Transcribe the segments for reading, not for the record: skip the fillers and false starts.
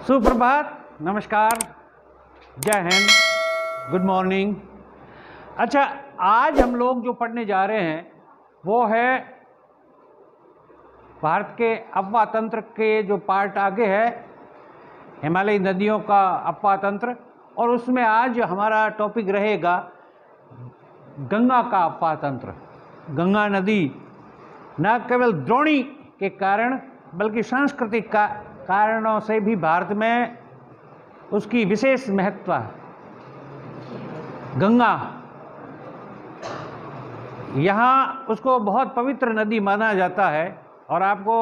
सुप्रभात, नमस्कार, जय हिंद, गुड मॉर्निंग। अच्छा, आज हम लोग जो पढ़ने जा रहे हैं वो है भारत के अपवाह तंत्र के जो पार्ट आगे है, हिमालयी नदियों का अपवाह तंत्र, और उसमें आज हमारा टॉपिक रहेगा गंगा का अपवाह तंत्र। गंगा नदी न केवल द्रोणी के कारण बल्कि सांस्कृतिक कारणों से भी भारत में उसकी विशेष महत्व है। गंगा यहाँ उसको बहुत पवित्र नदी माना जाता है, और आपको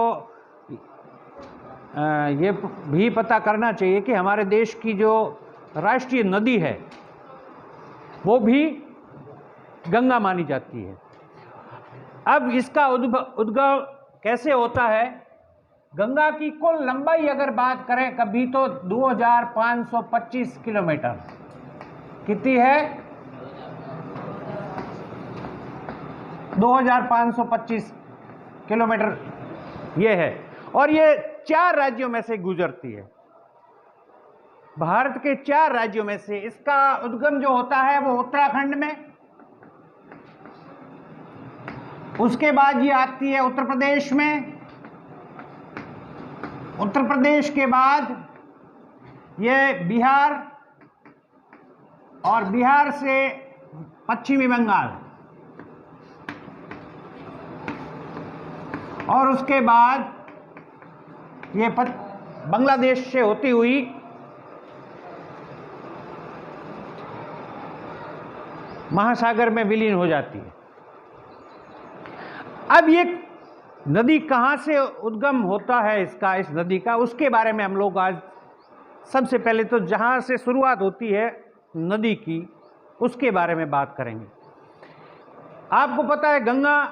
ये भी पता करना चाहिए कि हमारे देश की जो राष्ट्रीय नदी है वो भी गंगा मानी जाती है। अब इसका उद्गम कैसे होता है? गंगा की कुल लंबाई अगर बात करें कभी तो 2525 किलोमीटर। कितनी है? 2525 किलोमीटर ये है, और ये 4 राज्यों में से गुजरती है। भारत के 4 राज्यों में से इसका उद्गम जो होता है वो उत्तराखंड में, उसके बाद ये आती है उत्तर प्रदेश में, उत्तर प्रदेश के बाद ये बिहार, और बिहार से पश्चिमी बंगाल, और उसके बाद ये बांग्लादेश से होती हुई महासागर में विलीन हो जाती है। अब ये नदी कहाँ से उद्गम होता है इस नदी का, उसके बारे में हम लोग आज सबसे पहले तो जहाँ से शुरुआत होती है नदी की उसके बारे में बात करेंगे। आपको पता है गंगा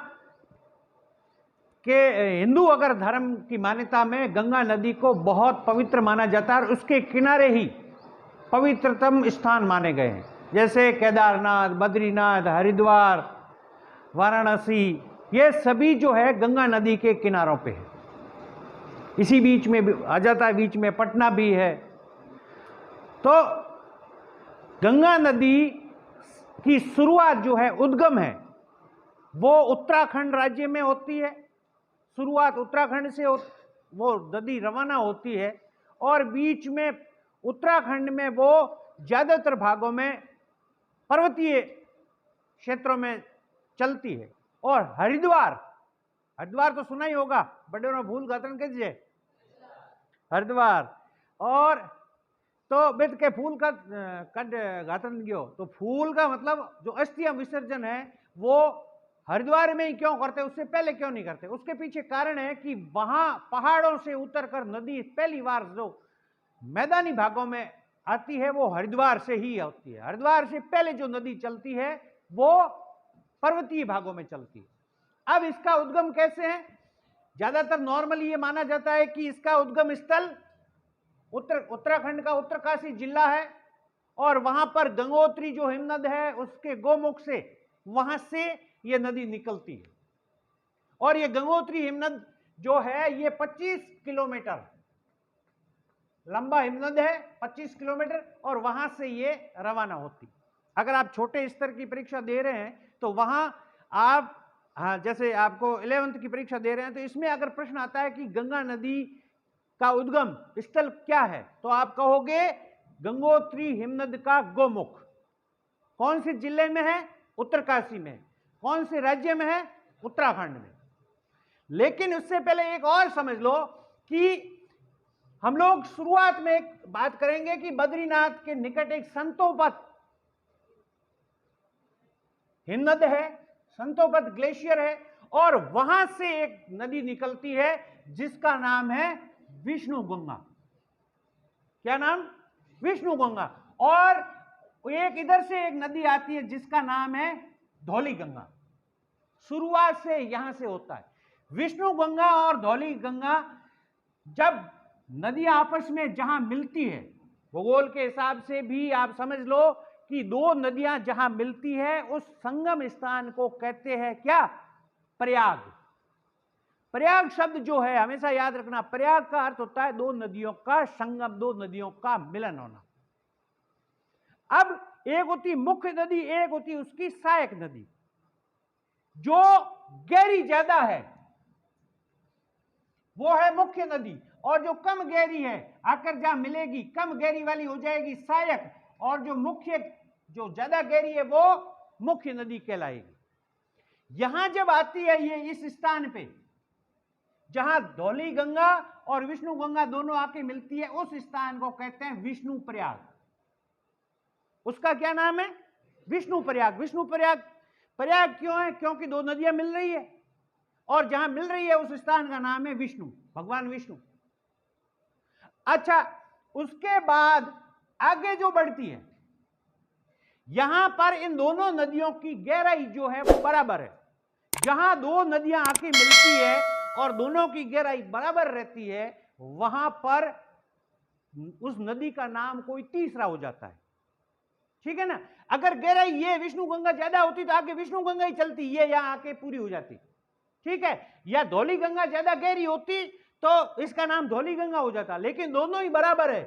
के हिंदू अगर धर्म की मान्यता में गंगा नदी को बहुत पवित्र माना जाता है, और उसके किनारे ही पवित्रतम स्थान माने गए हैं, जैसे केदारनाथ, बद्रीनाथ, हरिद्वार, वाराणसी, ये सभी जो है गंगा नदी के किनारों पे है। इसी बीच में आ जाता है, बीच में पटना भी है। तो गंगा नदी की शुरुआत जो है, उद्गम है, वो उत्तराखंड राज्य में होती है। शुरुआत उत्तराखंड से वो नदी रवाना होती है, और बीच में उत्तराखंड में वो ज़्यादातर भागों में पर्वतीय क्षेत्रों में चलती है। और हरिद्वार तो सुना ही होगा, बड़े भूल गातन के जे हरिद्वार, और तो बेद के फूल का कद गातन गयो, तो फूल का मतलब जो अस्थियां विसर्जन है वो हरिद्वार में ही क्यों करते, उससे पहले क्यों नहीं करते? उसके पीछे कारण है कि वहां पहाड़ों से उतरकर नदी पहली बार जो मैदानी भागों में आती है वो हरिद्वार से ही होती है। हरिद्वार से पहले जो नदी चलती है वो पर्वतीय भागों में चलती है। अब इसका उद्गम कैसे है? ज्यादातर नॉर्मली ये माना जाता है कि इसका उद्गम स्थल उत्तराखंड का उत्तरकाशी जिला है, और वहां पर गंगोत्री जो हिमनद है उसके गोमुख से वहां से ये नदी निकलती है। और ये गंगोत्री हिमनद जो है ये 25 किलोमीटर लंबा हिमनद है, 25 किलोमीटर, और वहां से ये रवाना होती। अगर आप छोटे स्तर की परीक्षा दे रहे हैं तो वहां आप जैसे आपको 11th की परीक्षा दे रहे हैं तो इसमें अगर प्रश्न आता है कि गंगा नदी का उद्गम स्थल क्या है, तो आप कहोगे गंगोत्री हिमनद का गोमुख। कौन से जिले में है? उत्तरकाशी में। कौन से राज्य में है? उत्तराखंड में। लेकिन उससे पहले एक और समझ लो कि हम लोग शुरुआत में एक बात करेंगे कि बद्रीनाथ के निकट एक संतोपत हिमनद है, संतोपत ग्लेशियर है, और वहां से एक नदी निकलती है जिसका नाम है विष्णु गंगा। क्या नाम? विष्णु गंगा। और एक इधर से एक नदी आती है जिसका नाम है धौली गंगा। शुरुआत से यहां से होता है। विष्णु गंगा और धौली गंगा जब नदियां आपस में जहां मिलती है, भूगोल के हिसाब से भी आप समझ लो कि 2 नदियां जहां मिलती है उस संगम स्थान को कहते हैं क्या? प्रयाग। प्रयाग शब्द जो है हमेशा याद रखना, प्रयाग का अर्थ होता है दो नदियों का संगम, दो नदियों का मिलन होना। अब एक होती मुख्य नदी, एक होती उसकी सहायक नदी। जो गहरी ज्यादा है वो है मुख्य नदी, और जो कम गहरी है आकर जहां मिलेगी कम गहरी वाली हो जाएगी सहायक, और जो मुख्य जो ज्यादा गहरी है वो मुख्य नदी कहलाएगी। यहां जब आती है ये इस स्थान पे जहां धौली गंगा और विष्णु गंगा दोनों आके मिलती है, उस स्थान को कहते हैं विष्णु प्रयाग। उसका क्या नाम है? विष्णु प्रयाग। विष्णु प्रयाग प्रयाग क्यों है? क्योंकि दो नदियां मिल रही है और जहां मिल रही है उस स्थान का नाम है विष्णु, भगवान विष्णु। अच्छा, उसके बाद आगे जो बढ़ती है, यहां पर इन दोनों नदियों की गहराई जो है वो बराबर है। जहां दो नदियां आके मिलती है और दोनों की गहराई बराबर रहती है, वहां पर उस नदी का नाम कोई तीसरा हो जाता है। ठीक है ना? अगर गहराई ये विष्णु गंगा ज्यादा होती तो आगे विष्णु गंगा ही चलती, ये यहां आके पूरी हो जाती। ठीक है? या धौली गंगा ज्यादा गहरी होती तो इसका नाम धौली गंगा हो जाता, लेकिन दोनों ही बराबर है।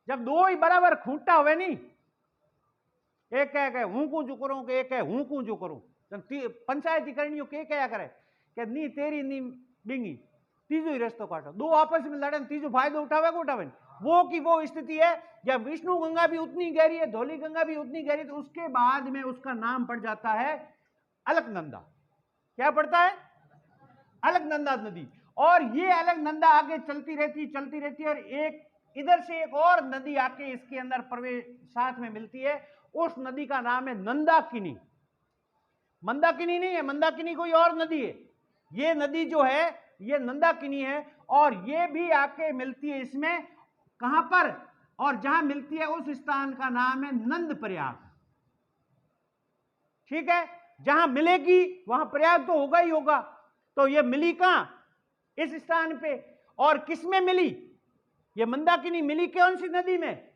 जब दो ही बराबर खूंटा हुए नहीं, एक कह हूं कूंजू करूं के एक है हूं कूंजू करूं, पंचायती करनी के क्या करे कि नी तेरी नी बिंगी, तीजो ही रस्तो काटो। दो आपस में लड़न, तीजो फायदो उठावे को उठावे, वो की वो स्थिति है। जब विष्णु गंगा भी उतनी गहरी है, धौली गंगा भी उतनी गहरी, तो उसके बाद में उसका नाम पड़ जाता है अलकनंदा। क्या पड़ता है? अलकनंदा नदी। और ये अलकनंदा आगे चलती रहती है, और एक इधर से एक और नदी आके इसके अंदर प्रवेश साथ में मिलती है। उस नदी का नाम है नंदाकिनी। मंदाकिनी नहीं है, मंदाकिनी कोई और नदी है। ये नदी जो है ये नंदाकिनी है, और ये भी आके मिलती है इसमें। कहां पर? और जहां मिलती है उस स्थान का नाम है नंद प्रयाग। ठीक है? जहां मिलेगी वहां प्रयाग तो होगा ही होगा। तो ये मिली कहां? इस स्थान पे। और किस में मिली? ये मंदाकिनी मिली कौन सी नदी में?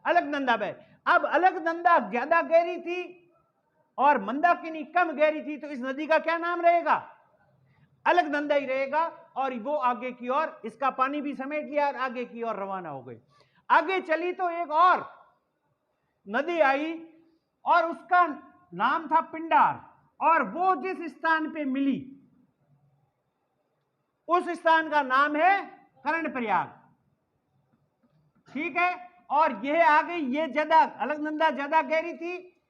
अलकनंदा में। अब अलकनंदा ज्यादा गहरी थी और मंदाकिनी कम गहरी थी, तो इस नदी का क्या नाम रहेगा? अलकनंदा ही रहेगा। और वो आगे की ओर इसका पानी भी समेट लिया और आगे की ओर रवाना हो गई। आगे चली तो एक और नदी आई और उसका नाम था पिंडार, और वो जिस स्थान पे मिली उस स्थान का नाम है कर्णप्रयाग। ठीक है? और यह आ गई, ये ज्यादा अलकनंदा ज्यादा गहरी थी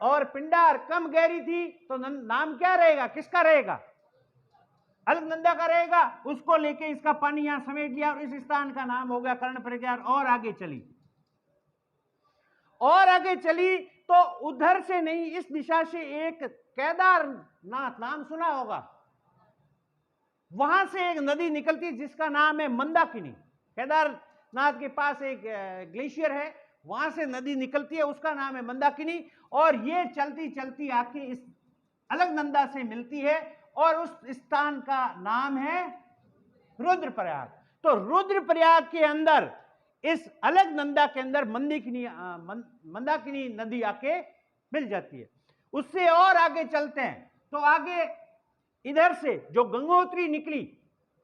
और पिंडार कम गहरी थी, तो नाम क्या रहेगा? किसका रहेगा? अलकनंदा का रहेगा। उसको लेके इसका पानी यहां समेट लिया और इस स्थान का नाम हो गया कर्णप्रयाग। और आगे चली तो उधर से नहीं, इस दिशा से एक केदारनाथ, नाम सुना होगा, वहां से एक नदी निकलती जिसका नाम है मंदाकिनी। केदारनाथ के पास एक ग्लेशियर है, वहां से नदी निकलती है, उसका नाम है मंदाकिनी। और ये चलती चलती आके इस अलकनंदा से मिलती है और उस स्थान का नाम है रुद्रप्रयाग। तो रुद्रप्रयाग के अंदर, इस अलकनंदा के अंदर मंदाकिनी नदी आके मिल जाती है। उससे और आगे चलते हैं तो आगे इधर से जो गंगोत्री निकली,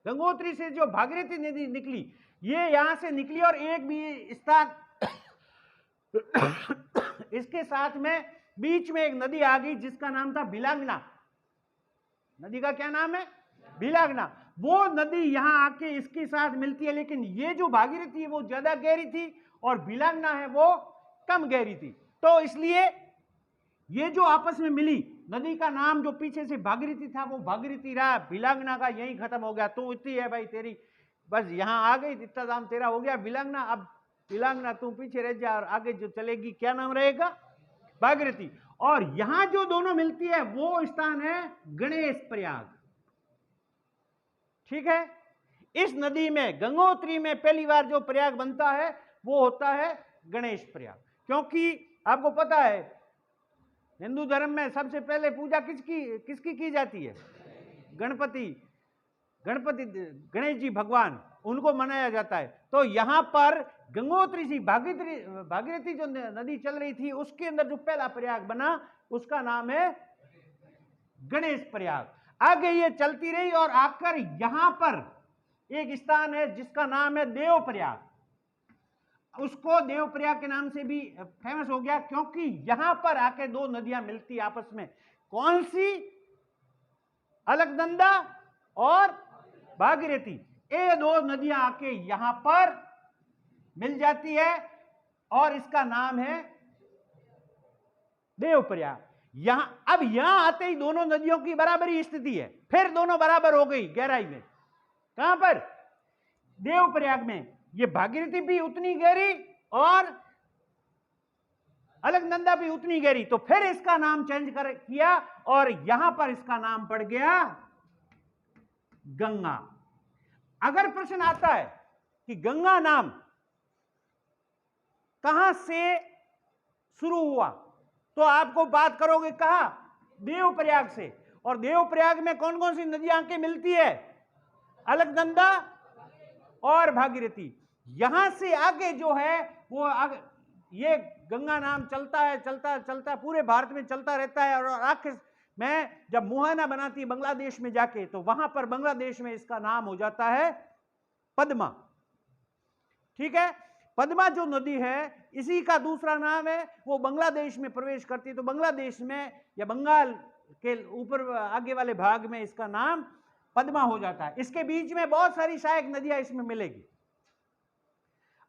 गंगोत्री से जो भागीरथी नदी निकली, ये यहां से निकली और एक भी स्थान इसके साथ में बीच में एक नदी आ गई जिसका नाम था बिलांगना। नदी का क्या नाम है? बिलांगना। वो नदी यहां आके इसके साथ मिलती है, लेकिन ये जो भागीरथी है वो ज्यादा गहरी थी और बिलांगना है वो कम गहरी थी। तो इसलिए ये जो आपस में मिली, नदी का नाम जो पीछे से भागीरथी था वो भागीरथी रहा, बिलांगना का यही खत्म हो गया। तू इतनी है भाई तेरी, बस यहां आ गई, इतना दाम तेरा हो गया बिलांगना। अब बिलांगना तू पीछे रह जा और आगे जो चलेगी क्या नाम रहेगा? भागीरथी। और यहां जो दोनों मिलती है वो स्थान है गणेश प्रयाग। ठीक है? इस नदी में, गंगोत्री में पहली बार जो प्रयाग बनता है वो होता है गणेश प्रयाग। क्योंकि आपको पता है हिंदू धर्म में सबसे पहले पूजा किसकी की जाती है? गणपति गणेश जी भगवान, उनको मनाया जाता है। तो यहां पर गंगोत्री से भागीरथी जो नदी चल रही थी उसके अंदर जो पहला प्रयाग बना उसका नाम है गणेश प्रयाग। आगे ये चलती रही और आकर यहां पर एक स्थान है जिसका नाम है देवप्रयाग। उसको देवप्रयाग के नाम से भी फेमस हो गया क्योंकि यहां पर आके दो नदियां मिलती आपस में। कौन सी? अलकनंदा और भागीरथी। ये दो नदियां आके यहां पर मिल जाती है और इसका नाम है देवप्रयाग। अब यहां आते ही दोनों नदियों की बराबरी स्थिति है, फिर दोनों बराबर हो गई गहराई में। कहां पर? देवप्रयाग में। ये भागीरथी भी उतनी गहरी और अलकनंदा भी उतनी गहरी, तो फिर इसका नाम चेंज किया और यहां पर इसका नाम पड़ गया गंगा। अगर प्रश्न आता है कि गंगा नाम कहां से शुरू हुआ, तो आपको बात करोगे कहां? देवप्रयाग से। और देवप्रयाग में कौन कौन सी नदियां आके मिलती है? अलकनंदा और भागीरथी। यहां से आगे जो है वो आगे ये गंगा नाम चलता है, चलता चलता पूरे भारत में चलता रहता है और आखिर में जब मुहाना बनाती है बांग्लादेश में जाके, तो वहां पर बांग्लादेश में इसका नाम हो जाता है पद्मा। ठीक है, पद्मा जो नदी है इसी का दूसरा नाम है, वो बांग्लादेश में प्रवेश करती है, तो बांग्लादेश में या बंगाल के ऊपर आगे वाले भाग में इसका नाम पद्मा हो जाता है। इसके बीच में बहुत सारी सहायक नदियां इसमें मिलेगी,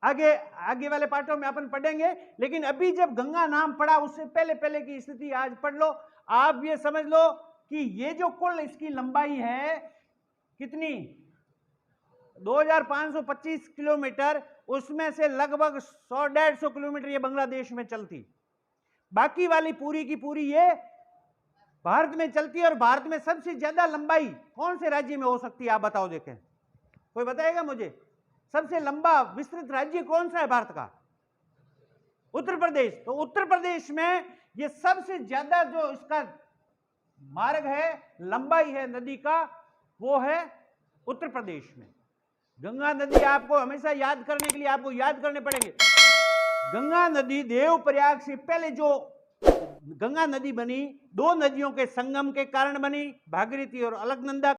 आगे वाले पाठों में अपन पढ़ेंगे। लेकिन अभी जब गंगा नाम पड़ा उससे पहले पहले की स्थिति आज पढ़ लो। आप ये समझ लो कि ये जो कुल इसकी लंबाई है कितनी, 2525 किलोमीटर, उसमें से लगभग 100-150 किलोमीटर ये बांग्लादेश में चलती, बाकी वाली पूरी की पूरी ये भारत में चलती है। और भारत में सबसे ज्यादा लंबाई कौन से राज्य में हो सकती है, आप बताओ देखें, कोई बताएगा मुझे? सबसे लंबा विस्तृत राज्य कौन सा है भारत का? उत्तर प्रदेश। तो उत्तर प्रदेश में ये सबसे ज्यादा जो इसका मार्ग है, लंबाई है नदी का, वो है उत्तर प्रदेश में। गंगा नदी आपको हमेशा याद करने के लिए आपको याद करने पड़ेंगे। गंगा नदी देवप्रयाग से पहले जो गंगा नदी बनी, दो नदियों के संगम के कारण बनी, भागीरथी और अलकनंदा